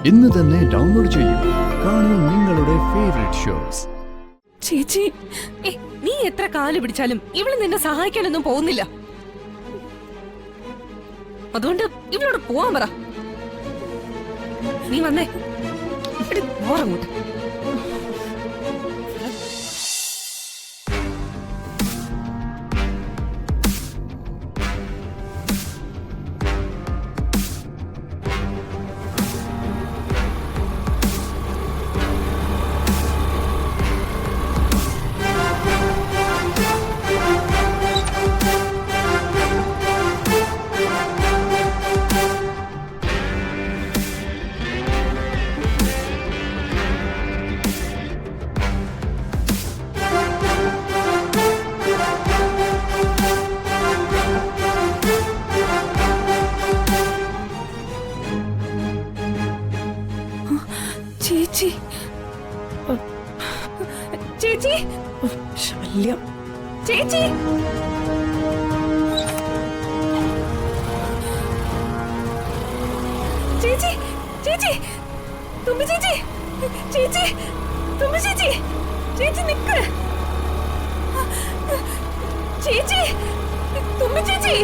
ഇന്ന് തന്നെ ഡൗൺലോഡ് ചെയ്യൂ. കാണൂ നിങ്ങളുടെ ഫേവറേറ്റ് ഷോസ്. ചേച്ചി, നീ എത്ര കാല് പിടിച്ചാലും ഇവള് നിന്നെ സഹായിക്കാനൊന്നും പോകുന്നില്ല. അതുകൊണ്ട് ഇവളോട് പോവാൻ പറ. നീ വന്നേ, പോറങ്ങോട്ട്. ചേച്ചി, ചേച്ചി, ശല്യം. ചേച്ചി, ചേച്ചി, ചേച്ചി, തുമ്പി ചേച്ചി, ചേച്ചി, തുമ്പി ചേച്ചി, ചേച്ചി നിക്ക്. ചേച്ചി, തുമ്പി ചേച്ചി,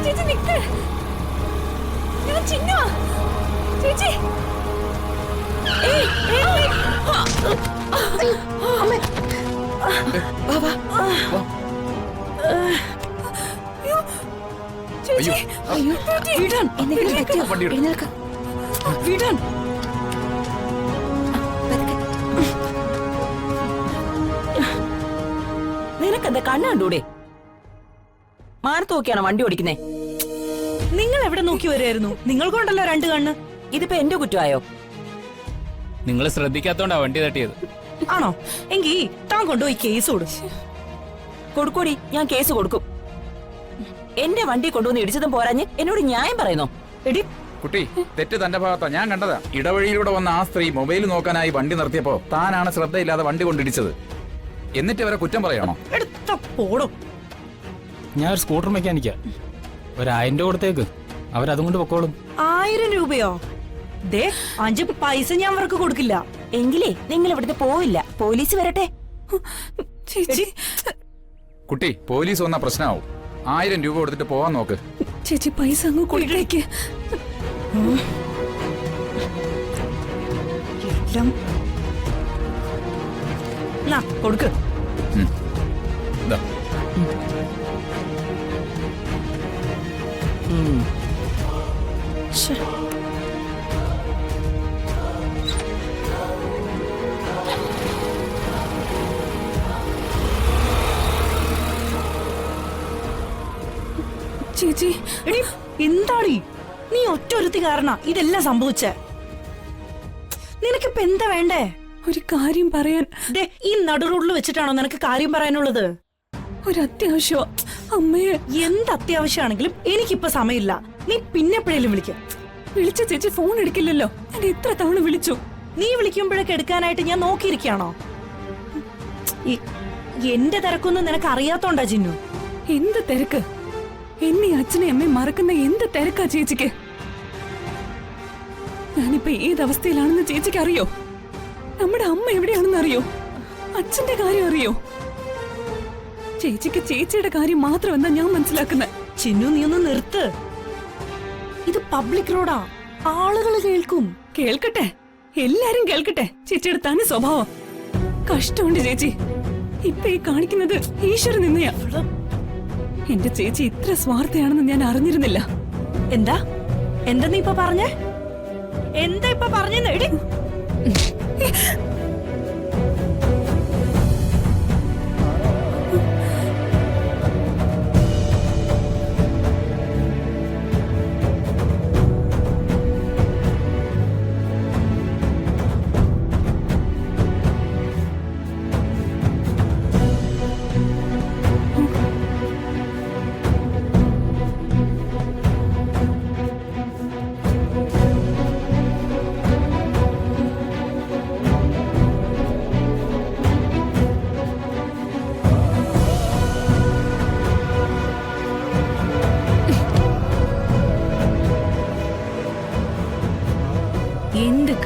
ചേച്ചി നിക്ക്. ഞാൻ ചിന്ന ചേച്ചി. നിനക്കെന്താ കണ്ണാണ്ടൂടെ? മാനത്ത് നോക്കിയാണോ വണ്ടി ഓടിക്കുന്നേ? നിങ്ങൾ എവിടെ നോക്കി വരുമായിരുന്നു? നിങ്ങൾക്കുണ്ടല്ലോ രണ്ട് കണ്ണ്. ഇതിപ്പോ എന്റെ കുറ്റമായോ? നിങ്ങൾ ശ്രദ്ധിക്കാത്തോണ്ടാ വണ്ടി തട്ടിയത്. ആണോ? എങ്കി താൻ കൊണ്ടുപോയി കേസ് കൊടുക്കും. കൊടുക്കൂടി, ഞാൻ കേസ് കൊടുക്കും. എന്റെ വണ്ടി കൊണ്ടുവന്ന് ഇടിച്ചതും പോരാഞ്ഞ് എന്നോട് ന്യായം പറയുന്നോ? എടി കുട്ടി, തെറ്റ് തന്റെ ഭാഗത്താ. ഞാൻ കണ്ടതാ. ഇടവഴിയിലൂടെ വന്ന ആ സ്ത്രീ മൊബൈൽ നോക്കാനായി വണ്ടി നിർത്തിയപ്പോ താനാണ് ശ്രദ്ധയില്ലാതെ വണ്ടി കൊണ്ടിടിച്ചത്. എന്നിട്ട് അവരെ കുറ്റം പറയണോ? എടുത്ത പോടും. ഞാൻ ഒരു സ്കൂട്ടർ മെക്കാനിക്കാ. 1000 രൂപ കൊടുത്തേക്ക്, അവരതും കൊണ്ട് പൊക്കോളും. 1000 രൂപയോ? ദേ 5 പൈസ ഞാൻ അവർക്ക് കൊടുക്കില്ല. എങ്കിലേ നിങ്ങൾ ഇവിടുത്തെ പോവില്ല. പോലീസ് വരട്ടെ. ചേച്ചി, കുട്ടി, പോലീസ് വന്ന പ്രശ്നമാവും. 1000 രൂപ കൊടുത്തിട്ട് പോവാൻ നോക്ക്. ചേച്ചി പൈസ അങ്ങ് കൊടുത്തേക്ക്. എല്ലാം കൊടുക്ക്. ദാ. ചേച്ചി, എടി എന്താടി നീ ഒറ്റൊരുത്തി കാരണ ഇതെല്ലാം സംഭവിച്ചേ. നിനക്കിപ്പോ എന്താ വേണ്ടേ? ഒരു കാര്യം പറയാൻ. ഈ നടുറോഡിൽ വെച്ചിട്ടാണോ നിനക്ക് കാര്യം പറയാനുള്ളത്? ഒരു അത്യാവശ്യം. അമ്മയെ, എന്ത് അത്യാവശ്യമാണെങ്കിലും എനിക്കിപ്പോ സമയമില്ല. നീ പിന്നെ എപ്പോഴേലും വിളിക്ക. വിളിച്ച ചേച്ചി ഫോൺ എടുക്കില്ലല്ലോ. ഞാൻ എത്ര തവണ വിളിച്ചു. നീ വിളിക്കുമ്പോഴൊക്കെ എടുക്കാനായിട്ട് ഞാൻ നോക്കിയിരിക്കാണോ? എന്റെ തിരക്കൊന്നും നിനക്ക് അറിയാത്തോണ്ടാ ജിന്നു. എന്ത് തിരക്ക്? എന്നെ അച്ഛനെ അമ്മയെ മറക്കുന്ന എന്ത് തിരക്കാ ചേച്ചിക്ക്? ഞാനിപ്പോ ഏതവസ്ഥയിലാണെന്ന് ചേച്ചിക്ക് അറിയോ? നമ്മുടെ അമ്മ എവിടെയാണെന്ന് അറിയോ? അച്ഛന്റെ കാര്യം അറിയോ? ചേച്ചിക്ക് ചേച്ചിയുടെ കാര്യം മാത്രം എന്താ ഞാൻ മനസ്സിലാക്കുന്നത്? ചിന്നു, നീ ഒന്ന് നിർത്ത്. ഇത് പബ്ലിക് റോഡാ, ആളുകൾ കേൾക്കും. കേൾക്കട്ടെ, എല്ലാരും കേൾക്കട്ടെ. ചേച്ചിയുടെ തനി സ്വഭാവം. കഷ്ടമുണ്ട് ചേച്ചി. ഇപ്പൊ ഈ കാണിക്കുന്നത് ഈശ്വരൻ നിന്നയാ. എന്റെ ചേച്ചി ഇത്ര സ്വാർത്ഥയാണെന്ന് ഞാൻ അറിഞ്ഞിരുന്നില്ല. എന്താ എന്താ നീ ഇപ്പൊ പറഞ്ഞേ? എന്താ ഇപ്പൊ പറഞ്ഞെന്ന്? എടി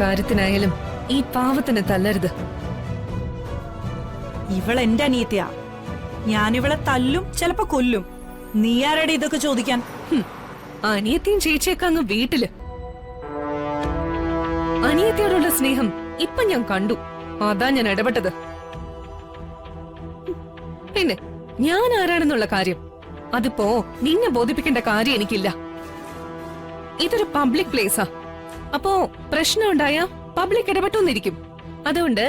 കാര്യത്തിനായാലും ഈ പാവത്തിനെ തല്ലരുത്. ഇവൾ എന്റെ അനിയത്തിയാ. ഞാനിവളെ തല്ലും, ചിലപ്പോ കൊല്ലും. നീ ആരുടെ ഇതൊക്കെ ചോദിക്കാൻ? അനിയത്തിയും ചേച്ചിയൊക്കെ അങ്ങ് വീട്ടില്. അനിയത്തിയോടുള്ള സ്നേഹം ഇപ്പൊ ഞാൻ കണ്ടു. അതാ ഞാൻ ഇടപെട്ടത്. പിന്നെ ഞാൻ ആരാണെന്നുള്ള കാര്യം അതിപ്പോ നിന്നെ ബോധിപ്പിക്കേണ്ട കാര്യം എനിക്കില്ല. ഇതൊരു പബ്ലിക് പ്ലേസാ. അപ്പോ പ്രശ്നം ഉണ്ടായ പബ്ലിക് ഇടപെട്ടുന്നിരിക്കും. അതുകൊണ്ട്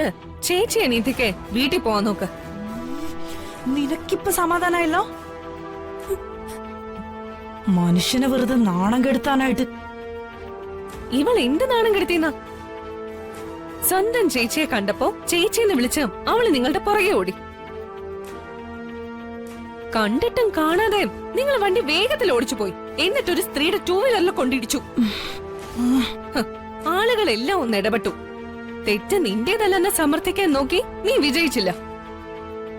ചേച്ചി അനിയത്തിക്ക് വീട്ടിൽ പോവാൻ നോക്ക്. നിനക്കിപ്പൊ സമാധാനായല്ലോ? മനുഷ്യനെ വെറുതെ നാണം കെടുത്താനായിട്ട്. ഇവൾ എന്ത് നാണം കെടുത്തിന്ന? സ്വന്തം ചേച്ചിയെ കണ്ടപ്പോ ചേച്ചിന്ന് വിളിച്ച് അവള് നിങ്ങളുടെ പുറകെ ഓടി. കണ്ടിട്ടും കാണാതെ നിങ്ങൾ വണ്ടി വേഗത്തിൽ ഓടിച്ചു പോയി. എന്നിട്ടൊരു സ്ത്രീയുടെ 2 വീലറിൽ കൊണ്ടിടിച്ചു. ആളുകളെല്ലാം ഒന്ന് ഇടപെട്ടു. തെറ്റ് നിന്റേതല്ലെന്ന് സമർത്ഥിക്കാൻ നോക്കി നീ വിജയിച്ചില്ല.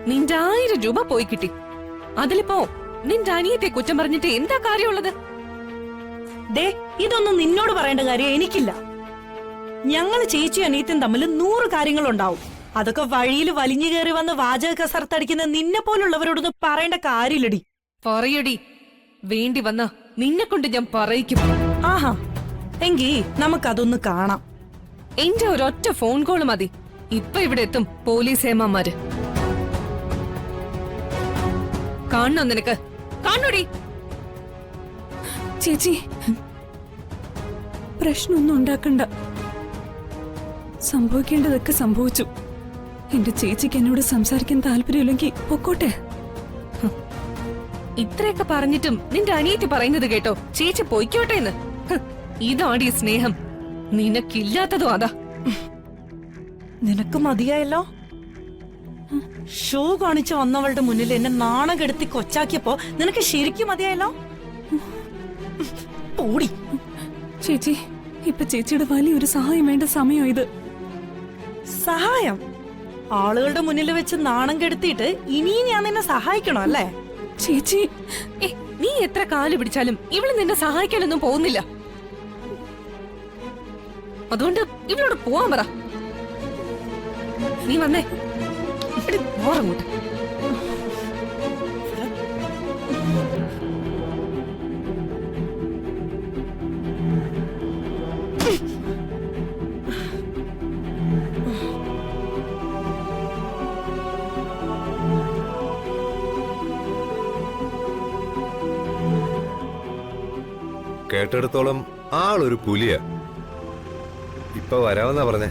നിന്റെ 1000 രൂപ പോയി കിട്ടി. അതിലിപ്പോ നിന്റെ അനിയത്തെ കുറ്റം പറഞ്ഞിട്ട് എന്താ കാര്യമുള്ളത്? ദേ, ഇതൊന്നും നിന്നോട് പറയേണ്ട കാര്യം എനിക്കില്ല. ഞങ്ങള് ചേച്ചിയും അനിയത്തും തമ്മിൽ 100 കാര്യങ്ങളുണ്ടാവും. അതൊക്കെ വഴിയിൽ വലിഞ്ഞു കയറി വന്ന് വാചക കസർത്തടിക്കുന്ന നിന്നെ പോലുള്ളവരോടൊന്നും പറയേണ്ട കാര്യമില്ലടി. പറയടി, വേണ്ടി വന്ന നിന്നെ കൊണ്ട് ഞാൻ പറയിക്കും. ആഹാ, എങ്കി നമുക്കതൊന്ന് കാണാം. എന്റെ ഒരൊറ്റ ഫോൺ കോൾ മതി. ഇപ്പൊ ഇവിടെ എത്തും പോലീസ് ഏമാന്മാര്. കാണണോ നിനക്ക്? കാണോടി. ചേച്ചി, പ്രശ്നമൊന്നും ഉണ്ടാക്കണ്ട. സംഭവിക്കേണ്ടതൊക്കെ സംഭവിച്ചു. എന്റെ ചേച്ചിക്ക് എന്നോട് സംസാരിക്കാൻ താല്പര്യമില്ലെങ്കിൽ പൊക്കോട്ടെ. ഇത്രയൊക്കെ പറഞ്ഞിട്ടും നിന്റെ അനിയത്തി പറയുന്നത് കേട്ടോ, ചേച്ചി പൊയ്ക്കോട്ടെ എന്ന്. ഇതാടി സ്നേഹം. നിനക്കില്ലാത്തതും അതാ. നിനക്ക് മതിയായല്ലോ. ഷോ കാണിച്ചു വന്നവളുടെ മുന്നിൽ എന്നെ നാണം കെടുത്തി കൊച്ചാക്കിയപ്പോ നിനക്ക് ശരിക്കും മതിയായല്ലോ. ഓടി. ചേച്ചി, ഇപ്പൊ ചേച്ചിയുടെ വലിയൊരു സഹായം വേണ്ട സമയം ഇത്. സഹായം? ആളുകളുടെ മുന്നിൽ വെച്ച് നാണം കെടുത്തിയിട്ട് ഇനിയും ഞാൻ നിന്നെ സഹായിക്കണോ അല്ലേ? ചേച്ചി, നീ എത്ര കാല് പിടിച്ചാലും ഇവള് നിന്നെ സഹായിക്കാനൊന്നും പോകുന്നില്ല. അതുകൊണ്ട് ഇവളോട് പോവാൻ പറ. നീ വന്നേ. ഓറങ്ങോട്ട്. കേട്ടെടുത്തോളം ആളൊരു പുലിയാ. ഇപ്പൊ വരാമെന്നാ പറഞ്ഞേ.